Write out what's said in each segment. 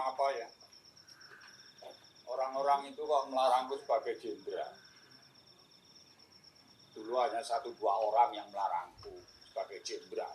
kenapa ya? Orang-orang itu kok melarangku sebagai jenderal. Dulu hanya 1-2 orang yang melarangku sebagai jenderal.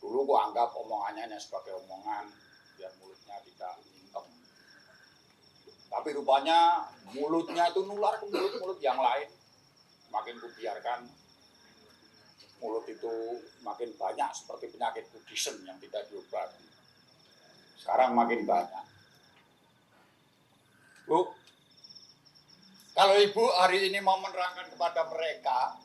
Dulu gua anggap omongannya hanya sebagai omongan, biar mulutnya tidak mingkem. Tapi rupanya mulutnya itu nular ke mulut-mulut yang lain. Makin kubiarkan, mulut itu makin banyak seperti penyakit Buddhism yang tidak diobati. Sekarang makin banyak. Bu, kalau ibu hari ini mau menerangkan kepada mereka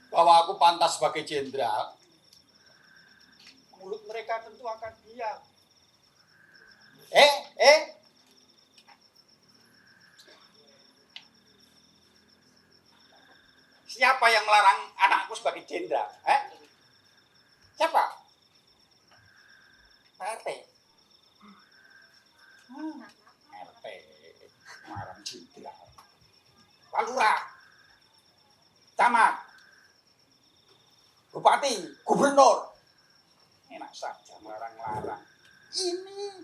bahwa aku pantas sebagai jenderal, mulut mereka tentu akan diam. Siapa yang melarang anakku sebagai jenderal? Siapa? RT. RT melarang jenderal. Pak Lurah, camat, bupati, gubernur. Enak saja melarang-larang. Ini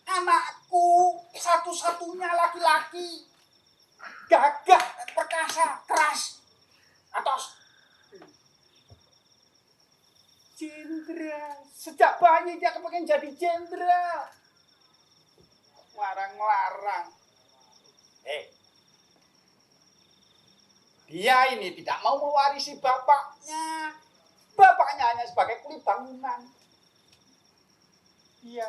anakku satu-satunya laki-laki, gagah, perkasa, keras, atos. Jenderal, sejak bayi dia kepengen jadi jenderal. Larang-larang. Dia ini tidak mau mewarisi bapaknya. Bapaknya hanya sebagai kulit bangunan. Dia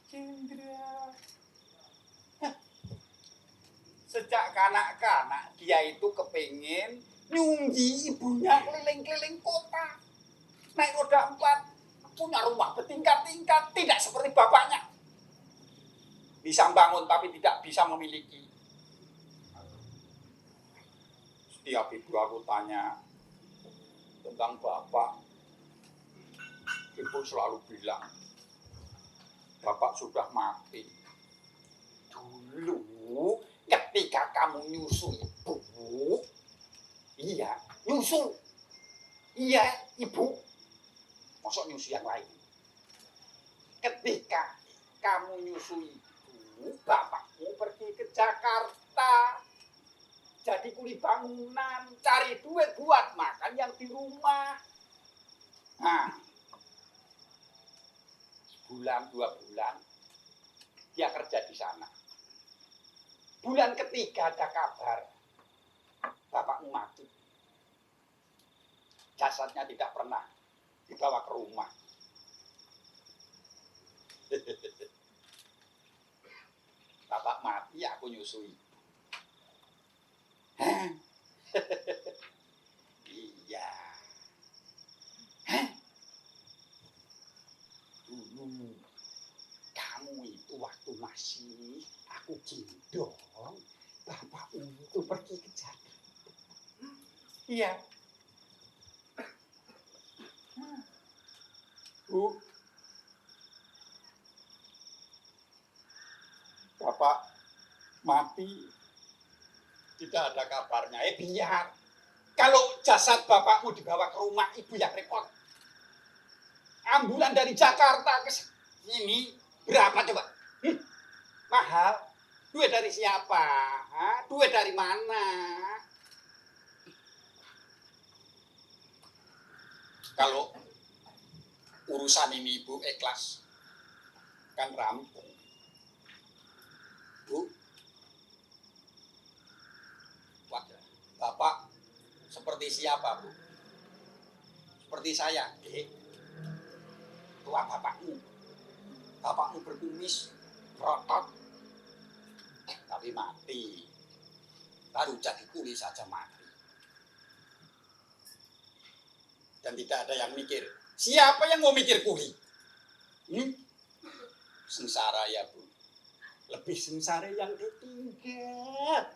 jenderal. Sejak kanak-kanak dia itu kepingin nyunggi ibunya keliling-keliling kota. Naik roda 4, punya rumah bertingkat-tingkat, tidak seperti bapaknya. Bisa bangun tapi tidak bisa memiliki. Setiap ibu aku tanya tentang bapak, ibu selalu bilang, bapak sudah mati. Dulu ketika kamu nyusu ibu, iya, nyusu, iya ibu, masuk nyusu yang lain. Ketika kamu nyusu ibu, bapakmu pergi ke Jakarta, jadi kuli bangunan, cari duit buat makan yang di rumah. Nah, sebulan 2 bulan dia kerja di sana. Bulan ketiga ada kabar bapakmu mati. Jasadnya tidak pernah dibawa ke rumah. Bapak mati, aku nyusui. Iya. Dulu kamu itu waktu masih aku gendong, bapakmu itu pergi ke Jakarta. Iya. Bu, bapak mati, tidak ada kabarnya. Biar. Kalau jasad bapakmu dibawa ke rumah, ibu yang repot. Ambulan dari Jakarta ke sini berapa coba? Mahal. Duit dari siapa? Duit dari mana? Kalau urusan ini ibu ikhlas, kan rampung. Bu, bapak seperti siapa, Bu? Seperti saya, tua bapakmu. Bapakmu berkumis, berotot, tapi mati. Baru jadi kuli saja mati. Dan tidak ada yang mikir. Siapa yang mau mikir kuli? Sengsara ya, Bu. Lebih sengsara yang ditinggal.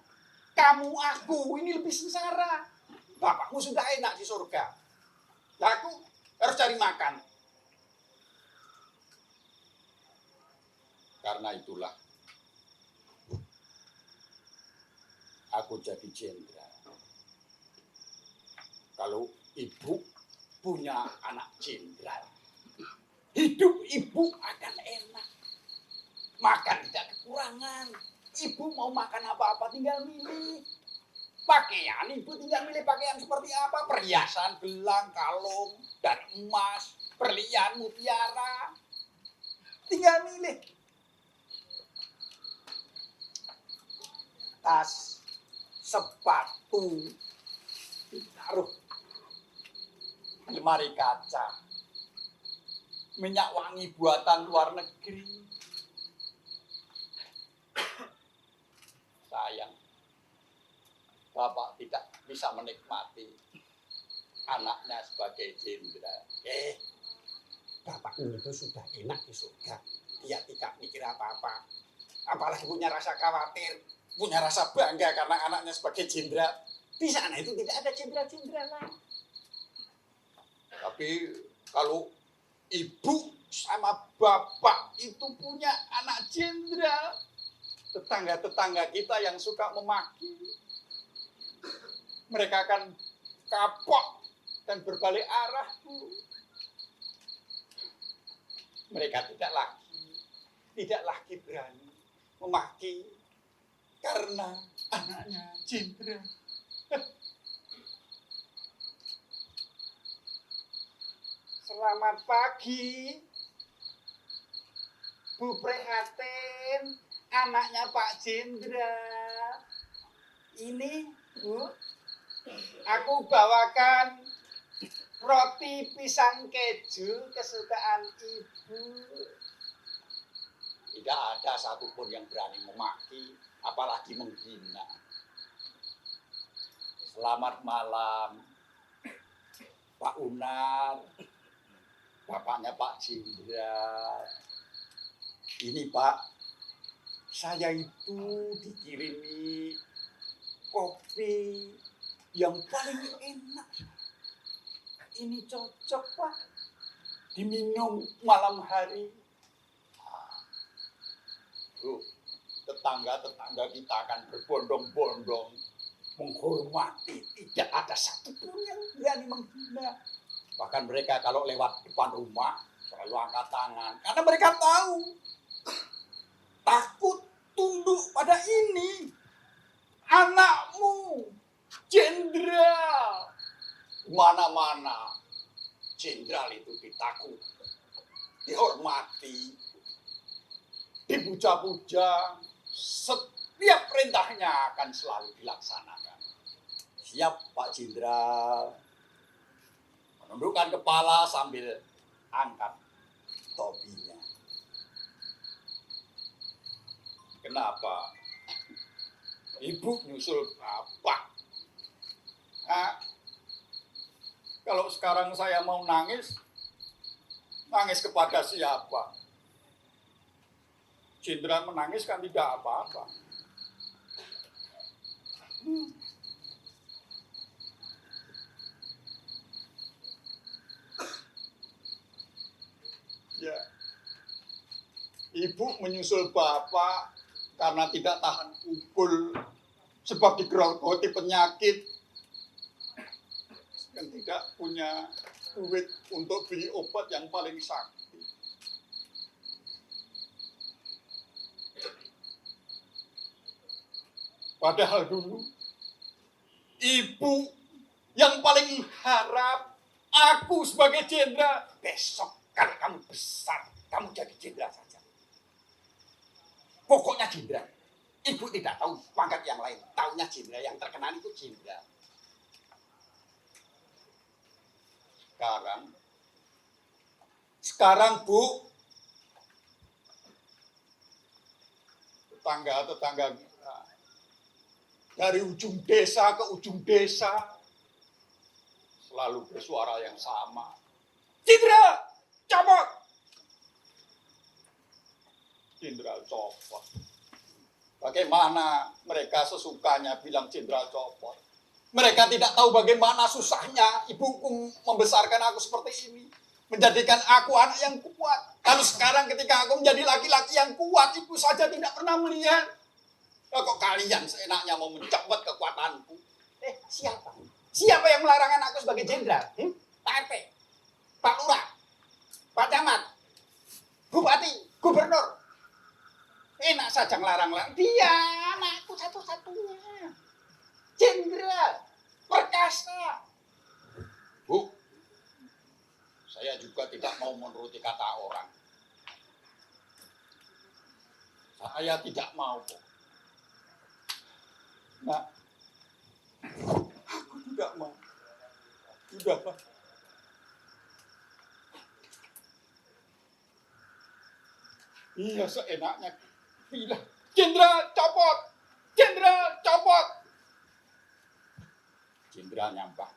Kamu, aku, ini lebih sengsara. Bapakmu sudah enak di surga. Nah, aku harus cari makan. Karena itulah aku jadi jenderal. Kalau ibu punya anak jenderal, hidup ibu akan enak. makan tidak kekurangan. Ibu mau makan apa-apa tinggal milih. Pakaian, ibu tinggal milih pakaian seperti apa. Perhiasan, gelang, kalung, dan emas, berlian, mutiara. Tinggal milih. Tas, sepatu, taruh lemari kaca, minyak wangi buatan luar negeri. Sayang, Bapak tidak bisa menikmati anaknya sebagai jenderal. Bapak itu sudah enak di surga. Dia tidak mikir apa-apa. Apalagi punya rasa khawatir, punya rasa bangga karena anaknya sebagai jenderal. Di sana itu tidak ada jenderal-jenderal. Tapi kalau ibu sama bapak itu punya anak jenderal, tetangga-tetangga kita yang suka memaki, mereka akan kapok dan berbalik arah. Mereka tidak lagi berani memaki karena anaknya jenderal. Selamat pagi, Bu Prihatin, anaknya Pak Jenderal. Ini, Bu, aku bawakan roti pisang keju kesukaan Ibu. Tidak ada satupun yang berani memaki, apalagi menghina. Selamat malam, Pak Unar, bapaknya Pak Jenderal. Ini Pak, saya itu dikirimi kopi yang paling enak. Ini cocok Pak diminum malam hari. Tetangga-tetangga kita akan berbondong-bondong menghormati. Tidak ada satupun yang berani menghina. Bahkan mereka kalau lewat depan rumah selalu angkat tangan. Karena mereka tahu, takut tunduk pada ini. Anakmu, jenderal. Mana-mana jenderal itu ditakut, dihormati, dipuja-puja. Setiap perintahnya akan selalu dilaksanakan. Siap Pak Jenderal. Menundukkan kepala sambil angkat topinya. Kenapa? Ibu nyusul Bapak. Kalau sekarang saya mau nangis kepada siapa? Jenderal menangis kan tidak apa-apa. Ya, Ibu menyusul Bapak karena tidak tahan pukul, sebab digerogoti penyakit, dan tidak punya duit untuk beli obat yang paling sakti. Padahal dulu Ibu yang paling harap aku sebagai jenderal. Besok kalau kamu besar, kamu jadi jenderal saja. Pokoknya jenderal. Ibu tidak tahu pangkat yang lain. Taunya jenderal, yang terkenal itu jenderal. Sekarang Bu, tetangga-tetangga kita, dari ujung desa ke ujung desa, selalu bersuara yang sama. Jenderal, copot! Jenderal copot. Bagaimana mereka sesukanya bilang jenderal copot. Mereka tidak tahu bagaimana susahnya ibuku membesarkan aku seperti ini. Menjadikan aku anak yang kuat. Lalu sekarang ketika aku menjadi laki-laki yang kuat, ibu saja tidak pernah melihat. Kok kalian seenaknya mau mencopot kekuatanku? Siapa? Siapa yang melarang anakku sebagai jenderal? Pak RT, Pak Lurah, Pak Camat, Bupati, Gubernur. enak saja ngelarang-larang. Dia anakku satu-satunya. Jenderal, perkasa. Bu, saya juga tidak mau menuruti kata orang. Saya tidak mau kok. Nah, aku tidak mau. Sudah, Pak. Iya, seenaknya bilang, Jenderal copot, Jenderal copot. Jenderal nyampah.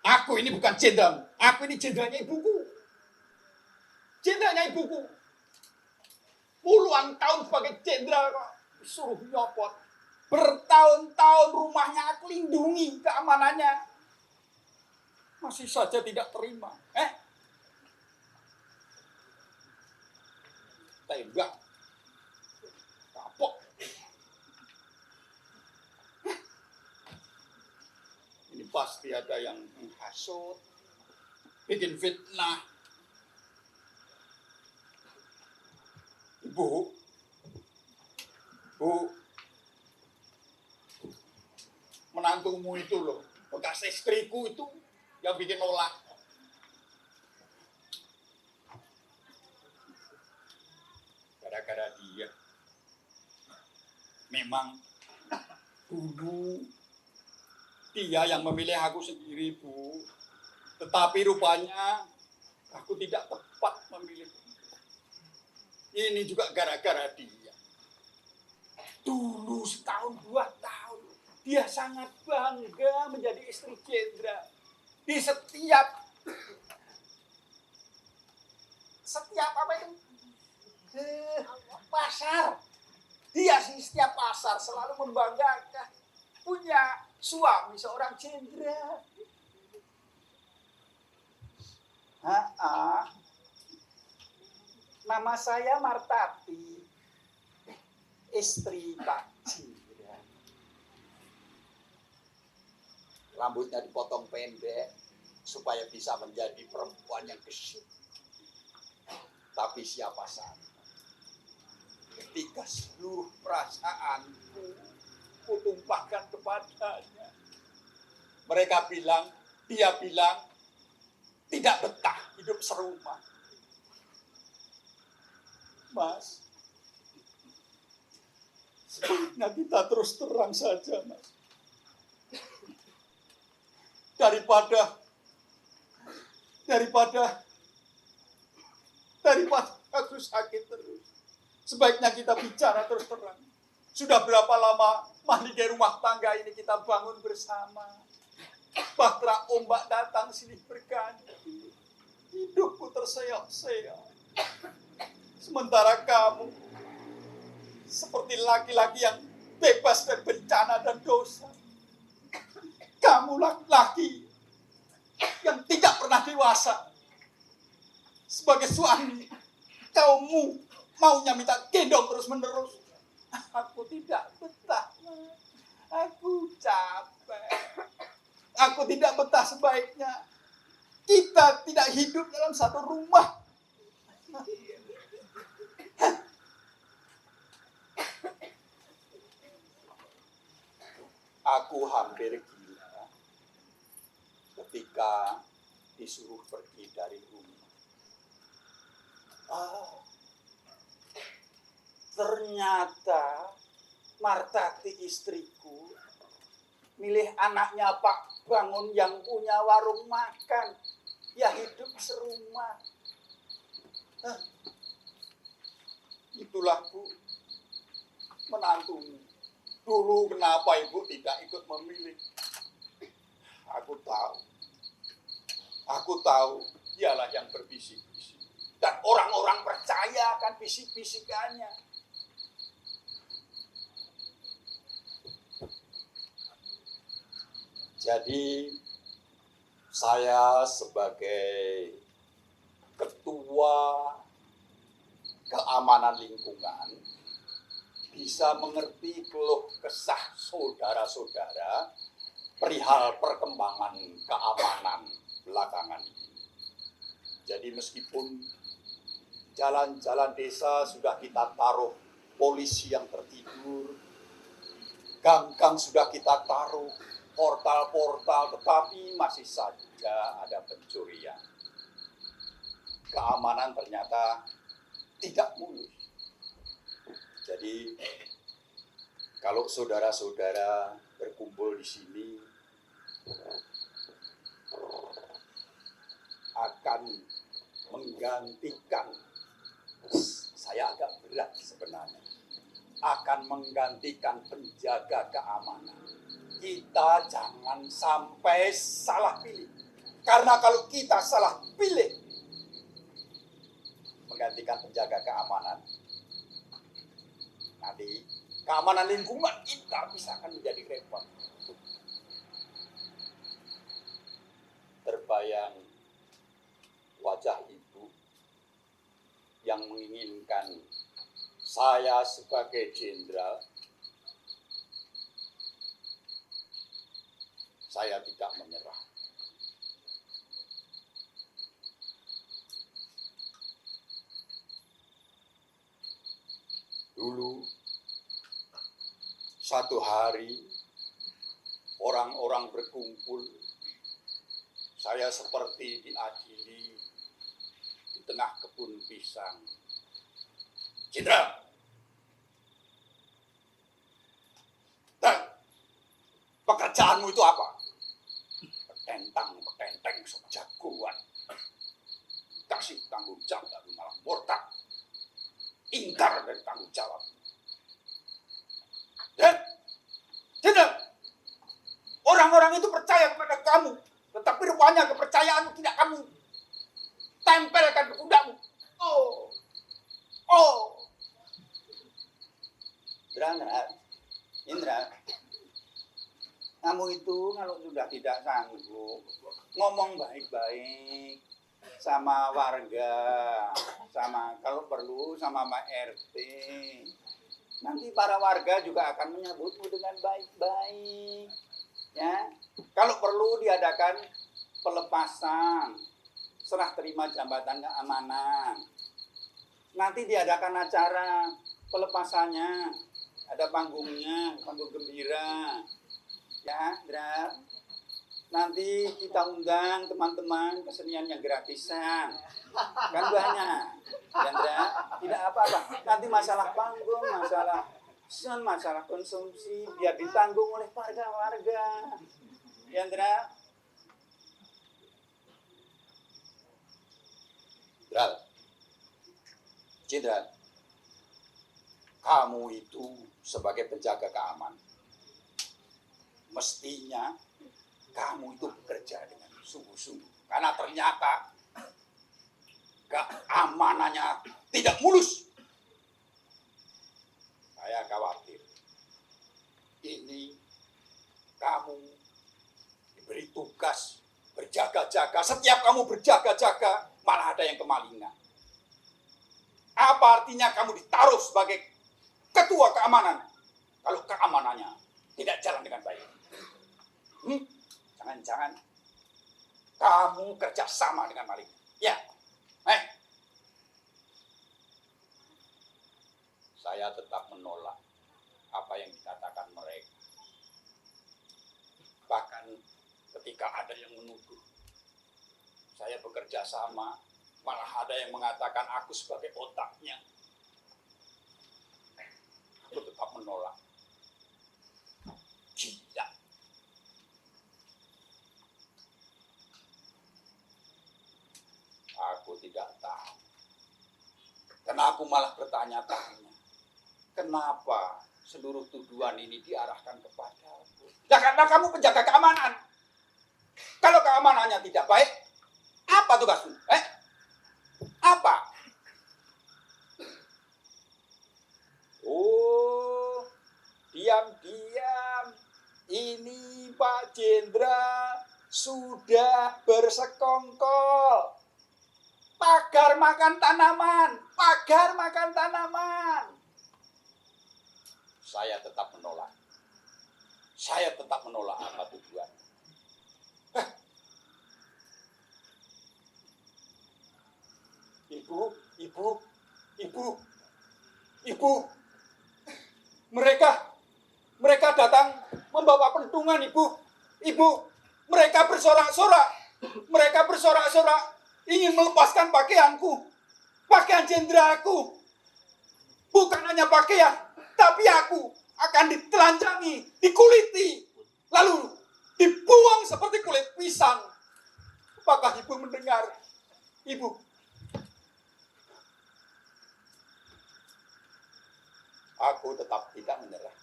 Aku ini bukan jenderal, aku ini jenderalnya ibuku. Jenderalnya ibuku. Puluhan tahun sebagai jenderal kok suruh nyopot. Bertahun-tahun rumahnya aku lindungi keamanannya. Masih saja tidak terima. Tembak. Kapok. Ini pasti ada yang menghasut, bikin fitnah. Bu, menantumu itu loh, bekas istriku itu yang bikin nolak. Gara-gara dia. Memang dulu dia yang memilih aku sendiri, Bu. Tetapi rupanya aku tidak tepat memilih. Ini juga gara-gara dia. Dulu setahun 2 tahun dia sangat bangga menjadi istri jenderal. Di setiap apa itu? Pasar. Dia di setiap pasar selalu membanggakan punya suami seorang jenderal. Nama saya Martati, istri Pak Jenderal. Rambutnya dipotong pendek supaya bisa menjadi perempuan yang gesit. Tapi siapa sangka ketika seluruh perasaanku kutumpahkan kepadanya, dia bilang tidak betah hidup serumah. Mas, sebaiknya kita terus terang saja, Mas. Daripada aku sakit terus. Sebaiknya kita bicara terus terang. Sudah berapa lama mahligai rumah tangga ini kita bangun bersama. Bahtera ombak datang silih berganti. Hidupku terseok-seok. Sementara kamu seperti laki-laki yang bebas dari bencana dan dosa. Kamu laki-laki yang tidak pernah dewasa. Sebagai suami, kamu maunya minta gendong terus-menerus. Aku tidak betah. Aku capek. Aku tidak betah, sebaiknya kita tidak hidup dalam satu rumah. Aku hampir gila ketika disuruh pergi dari rumah. Ternyata Martati istriku milih anaknya Pak Bangun yang punya warung makan. Ya hidup serumah. Itulah, Bu, menantumu. Dulu kenapa Ibu tidak ikut memilih? Aku tahu dialah yang berbisik-bisik. Dan orang-orang percaya akan bisik-bisikannya. Jadi saya sebagai ketua keamanan lingkungan bisa mengerti keluh kesah saudara-saudara perihal perkembangan keamanan belakangan ini. Jadi meskipun jalan-jalan desa sudah kita taruh polisi yang tertidur, gang-gang sudah kita taruh, portal-portal, tetapi masih saja ada pencurian. Keamanan ternyata tidak mulus. Jadi kalau saudara-saudara berkumpul di sini akan menggantikan, saya agak berat sebenarnya, akan menggantikan penjaga keamanan. Kita jangan sampai salah pilih. Karena kalau kita salah pilih menggantikan penjaga keamanan, nanti keamanan lingkungan kita bisa akan menjadi repot. Terbayang wajah ibu yang menginginkan saya sebagai jenderal. Saya tidak menyerah. Dulu, satu hari, orang-orang berkumpul. Saya seperti diadili di tengah kebun pisang. Jenderal, pekerjaanmu itu apa? Petentang, sok jagoan. Kasih tanggung jawab, tapi malah murtad. Ingkar dari tanggung jawab. Dan, jenderal, orang-orang itu percaya kepada kamu, tetapi rupanya kepercayaanmu tidak kamu tempelkan ke pundamu. Indra, kamu itu kalau sudah tidak sanggup ngomong baik-baik sama warga, sama kalau perlu sama Pak RT. Nanti para warga juga akan menyambutmu dengan baik-baik. Ya, kalau perlu diadakan pelepasan, serah terima jabatan keamanan. Nanti diadakan acara pelepasannya, ada panggungnya, panggung gembira. Ya, Indra. Nanti kita undang teman-teman kesenian yang gratisan. Kan banyak. Indra, tidak apa-apa. Nanti masalah panggung, masalah konsumsi biar ditanggung oleh warga-warga. Indra. Jenderal, kamu itu sebagai penjaga keamanan, mestinya kamu itu bekerja dengan sungguh-sungguh. Karena ternyata keamanannya tidak mulus. Saya khawatir ini kamu diberi tugas berjaga-jaga. Setiap kamu berjaga-jaga malah ada yang kemalingan. Apa artinya kamu ditaruh sebagai ketua keamanan kalau keamanannya tidak jalan dengan baik? Jangan-jangan kamu kerja sama dengan maling. Ya, saya tetap menolak apa yang dikatakan mereka. Bahkan ketika ada yang menuduh saya bekerja sama, malah ada yang mengatakan aku sebagai otaknya. Aku tetap menolak. Gila. Aku tidak tahu. Karena aku malah bertanya-tanya. Kenapa seluruh tuduhan ini diarahkan kepadaku? Ya karena kamu penjaga keamanan. Kalau keamanannya tidak baik, apa tugasmu? Apa? Oh, diam-diam. Ini Pak Jenderal sudah bersekongkol. Pagar makan tanaman. Saya tetap menolak. Apa tujuan. Ibu. Mereka datang membawa pentungan, Ibu. Ibu, mereka bersorak-sorak. Mereka bersorak-sorak ingin melepaskan pakaian jenderalku. Bukan hanya pakaian, tapi aku akan ditelanjangi, dikuliti, lalu dibuang seperti kulit pisang. Apakah Ibu mendengar? Ibu, aku tetap tidak menyerah.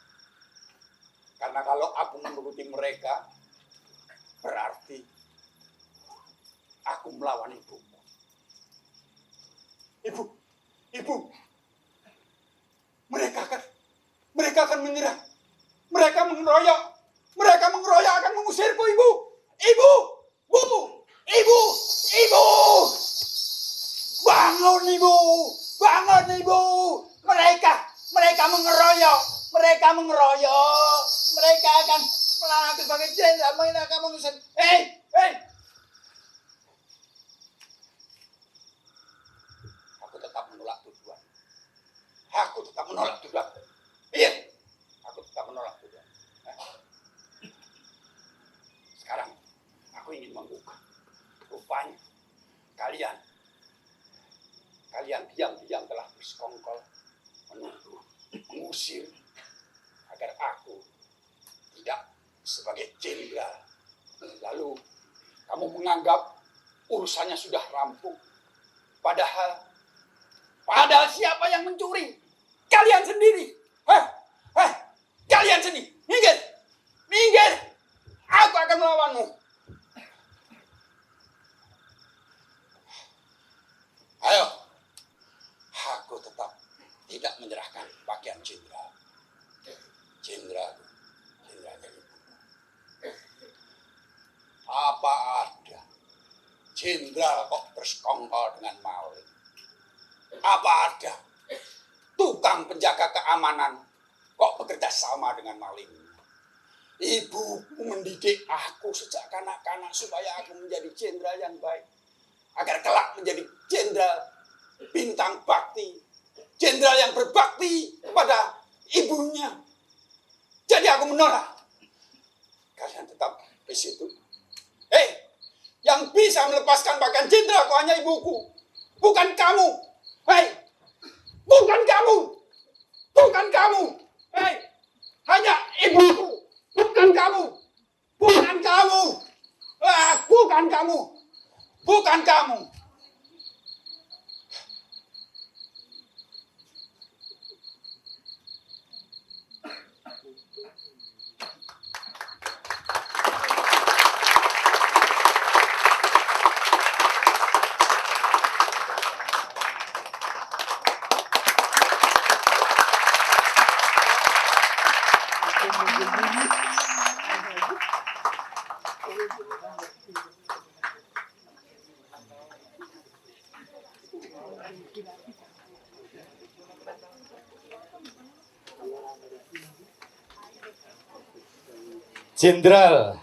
Karena kalau aku menuruti mereka, berarti aku melawan ibuku. Ibu, mereka akan menyerah. Mereka mengeroyok akan mengusirku, Ibu. Ibu. Bangun, Ibu. Mereka mengeroyok. Mereka akan melarang aku sebagai jenderal. Mereka akan mengusir. Hei. Aku tetap menolak tuduhan. Iya, aku tetap menolak tuduhan. Sekarang aku ingin membuka. Rupanya kalian diam-diam telah bersekongkol menuduh, mengusir agar aku tidak sebagai jenderal. Lalu kamu menganggap urusannya sudah rampung. Padahal siapa yang mencuri? Kalian sendiri. Kalian sendiri. Minggir. Aku akan melawanmu. Ayo. Aku tetap tidak menyerahkan pakaian jenderal. Jenderal jadi apa ada jenderal kok bersekongkol dengan maling? Apa ada tukang penjaga keamanan kok bekerja sama dengan maling? Ibu mendidik aku sejak kanak-kanak supaya aku menjadi jenderal yang baik, agar kelak menjadi jenderal bintang bakti, jenderal yang berbakti kepada ibunya. Jadi aku menolak. Kalian tetap di situ. Yang bisa melepaskan pakaian jenderal kok hanya ibuku, bukan kamu. Bukan kamu. Hanya ibuku, bukan kamu. Bukan kamu. Jenderal